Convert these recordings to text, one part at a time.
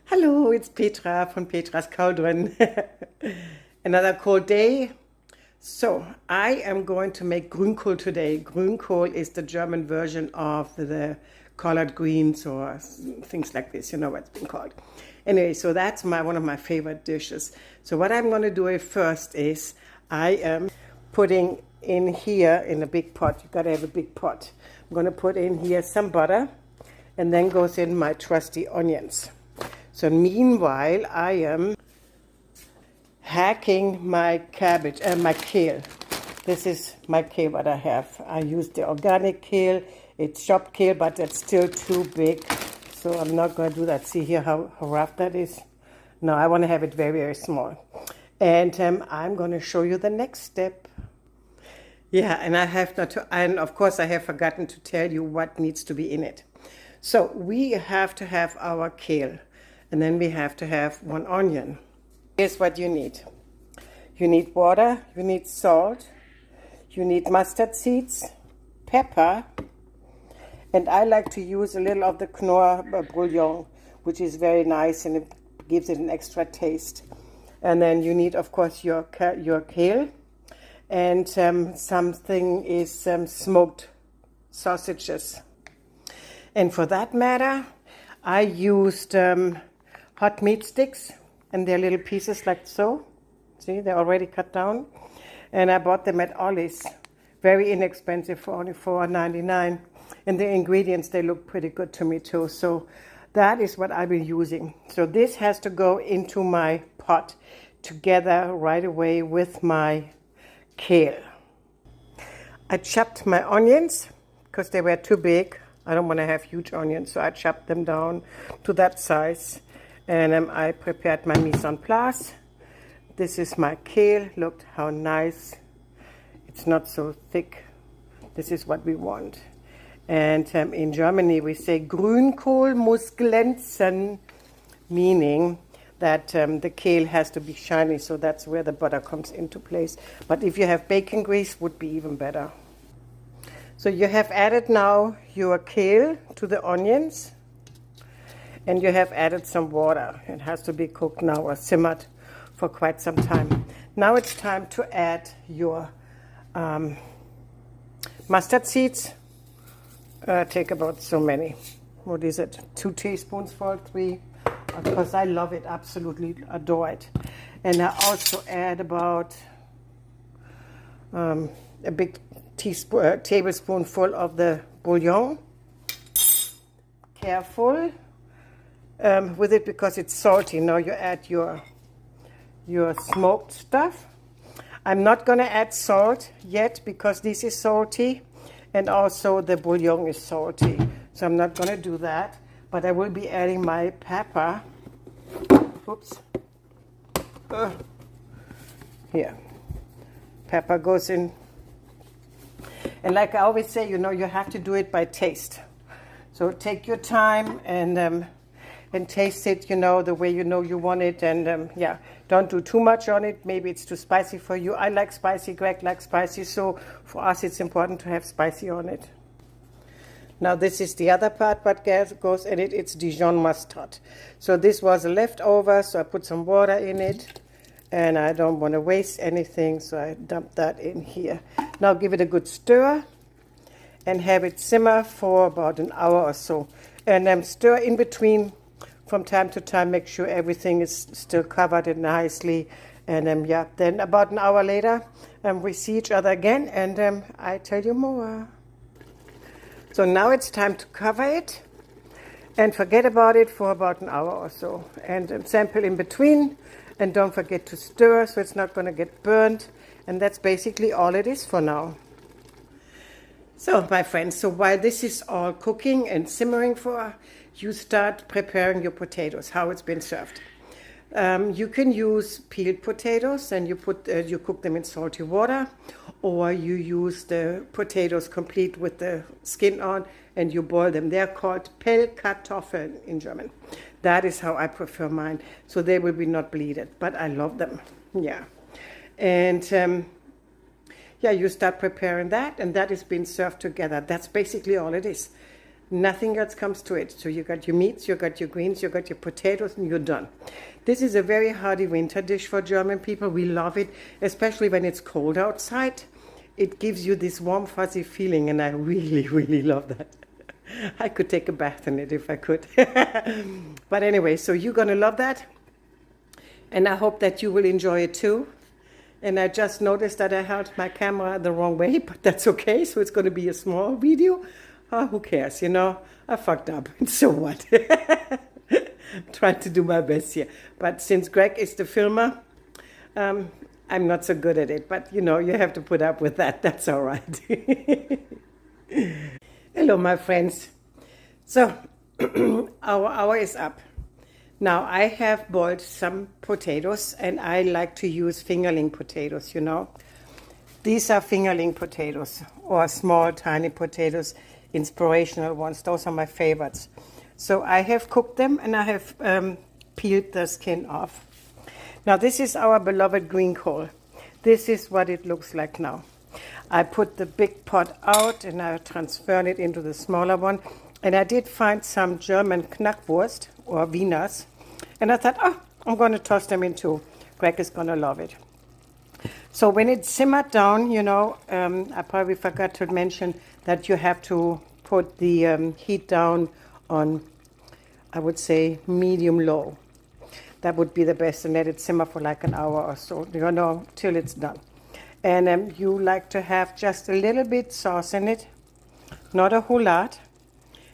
Hello, it's Petra from Petra's Cauldron. Another cold day. So I am going to make Grünkohl today. Grünkohl is the German version of the collard greens or things like this. You know what it's been called. Anyway, so that's one of my favorite dishes. So what I'm going to do first is I am putting in here in a big pot. You got to have a big pot. I'm going to put in here some butter, and then goes in my trusty onions. So meanwhile, I am hacking my cabbage and my kale. This is my kale what I have. I use the organic kale. It's chopped kale, but it's still too big. So I'm not going to do that. See here how rough that is? No, I want to have it very, very small. And I'm going to show you the next step. Yeah, and I have not to, and of course I have forgotten to tell you what needs to be in it. So we have to have our kale. And then we have to have one onion. Here's what you need. You need water, you need salt, you need mustard seeds, pepper, and I like to use a little of the Knorr boullion, which is very nice and it gives it an extra taste. And then you need, of course, your kale, and something is smoked sausages. And for that matter, I used hot meat sticks, and they're little pieces like so. See, they're already cut down. And I bought them at Ollie's. Very inexpensive for only $4.99. And the ingredients, they look pretty good to me too. So that is what I've been using. So this has to go into my pot together right away with my kale. I chopped my onions because they were too big. I don't want to have huge onions, so I chopped them down to that size. And I prepared my mise en place. This is my kale. Look how nice. It's not so thick. This is what we want. And in Germany we say Grünkohl muss glänzen, meaning that the kale has to be shiny, so that's where the butter comes into place. But if you have bacon grease, would be even better. So you have added now your kale to the onions. And you have added some water. It has to be cooked now or simmered for quite some time. Now it's time to add your mustard seeds. Take about so many. What is it? 2 teaspoons for 3. Because I love it, absolutely adore it. And I also add about a big tablespoonful of the bouillon. Careful with it because it's salty. Now you add your smoked stuff. I'm not going to add salt yet because this is salty and also the bouillon is salty. So I'm not going to do that. But I will be adding my pepper. Oops. Here. Pepper goes in. And like I always say, you know, you have to do it by taste. So take your time and taste it, you know, the way you know you want it. And yeah, don't do too much on it. Maybe it's too spicy for you. I like spicy, Greg likes spicy. So for us, it's important to have spicy on it. Now this is the other part what goes in it. It's Dijon mustard. So this was a leftover, so I put some water in it. And I don't want to waste anything, so I dump that in here. Now give it a good stir and have it simmer for about an hour or so. And stir in between from time to time. Make sure everything is still covered in nicely. And yeah, then about an hour later, we see each other again, and I tell you more. So now it's time to cover it and forget about it for about an hour or so. And sample in between. And don't forget to stir so it's not going to get burnt. And that's basically all it is for now. So, my friends, so while this is all cooking and simmering for, you start preparing your potatoes, how it's been served. You can use peeled potatoes and you cook them in salty water, or you use the potatoes complete with the skin on and you boil them. They're called Pellkartoffeln in German. That is how I prefer mine. So they will be not bleeded, but I love them. Yeah. And yeah, you start preparing that, and that is being served together. That's basically all it is. Nothing else comes to it. So you got your meats, you got your greens, you got your potatoes, and you're done. This is a very hearty winter dish for German people. We love it, especially when it's cold outside. It gives you this warm, fuzzy feeling, and I really, really love that. I could take a bath in it if I could. But anyway, so you're going to love that. And I hope that you will enjoy it too. And I just noticed that I held my camera the wrong way, but that's okay. So it's going to be a small video. Who cares, you know? I fucked up. So what? I'm trying to do my best here. But since Greg is the filmer, I'm not so good at it. But, you know, you have to put up with that. That's all right. Hello, my friends. So, our hour is up. Now, I have boiled some potatoes, and I like to use fingerling potatoes, you know. These are fingerling potatoes, or small, tiny potatoes, inspirational ones. Those are my favorites. So I have cooked them, and I have peeled the skin off. Now, this is our beloved Grünkohl. This is what it looks like now. I put the big pot out, and I transferred it into the smaller one. And I did find some German Knackwurst, or Wieners. And I thought, oh, I'm going to toss them in too. Greg is going to love it. So when it simmered down, you know, I probably forgot to mention that you have to put the heat down on, I would say, medium-low. That would be the best, and let it simmer for like an hour or so, you know, till it's done. And you like to have just a little bit sauce in it, not a whole lot,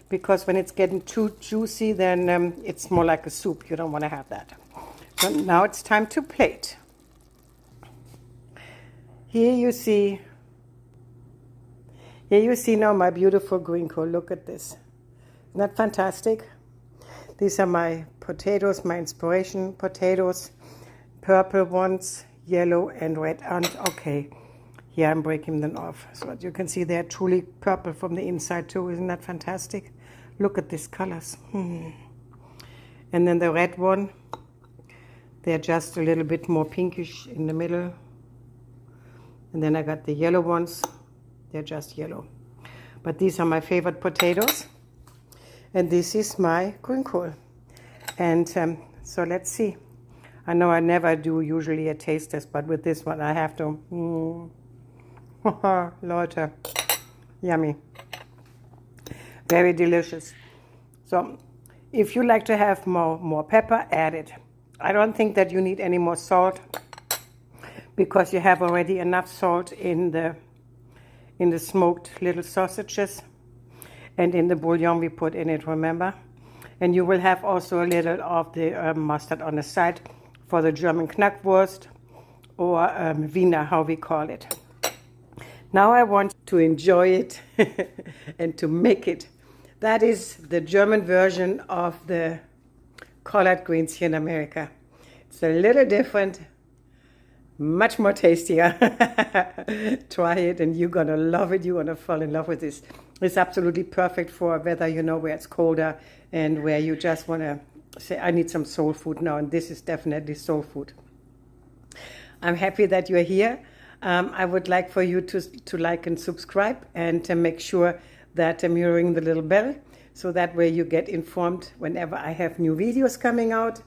because when it's getting too juicy, then it's more like a soup. You don't want to have that. So now it's time to plate. Here you see now my beautiful Grünkohl. Look at this. Isn't that fantastic? These are my potatoes, my inspiration potatoes. Purple ones, yellow and red. And okay, here I'm breaking them off. So as you can see, they're truly purple from the inside too. Isn't that fantastic? Look at these colors. And then the red one, they're just a little bit more pinkish in the middle. And then I got the yellow ones. They're just yellow. But these are my favorite potatoes. And this is my Grünkohl. And so let's see. I know I never do usually a taste test, but with this one I have to. Leute, yummy. Very delicious. So if you like to have more pepper, add it. I don't think that you need any more salt, because you have already enough salt in the smoked little sausages and in the bouillon we put in it, remember? And you will have also a little of the mustard on the side for the German Knackwurst, or Wiener, how we call it. Now I want to enjoy it and to make it. That is the German version of the collard greens here in America. It's a little different, much more tastier. Try it and you're gonna love it. You're gonna fall in love with this. It's absolutely perfect for weather, you know, where it's colder and where you just wanna say, I need some soul food now, and this is definitely soul food. I'm happy that you're here. I would like for you to like and subscribe, and to make sure that you ring the little bell, so that way you get informed whenever I have new videos coming out.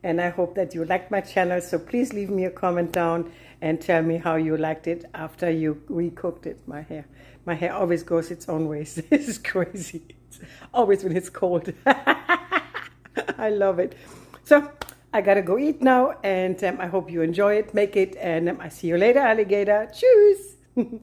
And I hope that you liked my channel, so please leave me a comment down and tell me how you liked it after you recooked it. My hair always goes its own ways. This is crazy. It's always when it's cold. I love it. So I gotta go eat now, and I hope you enjoy it, make it, and I see you later, alligator. Tschüss.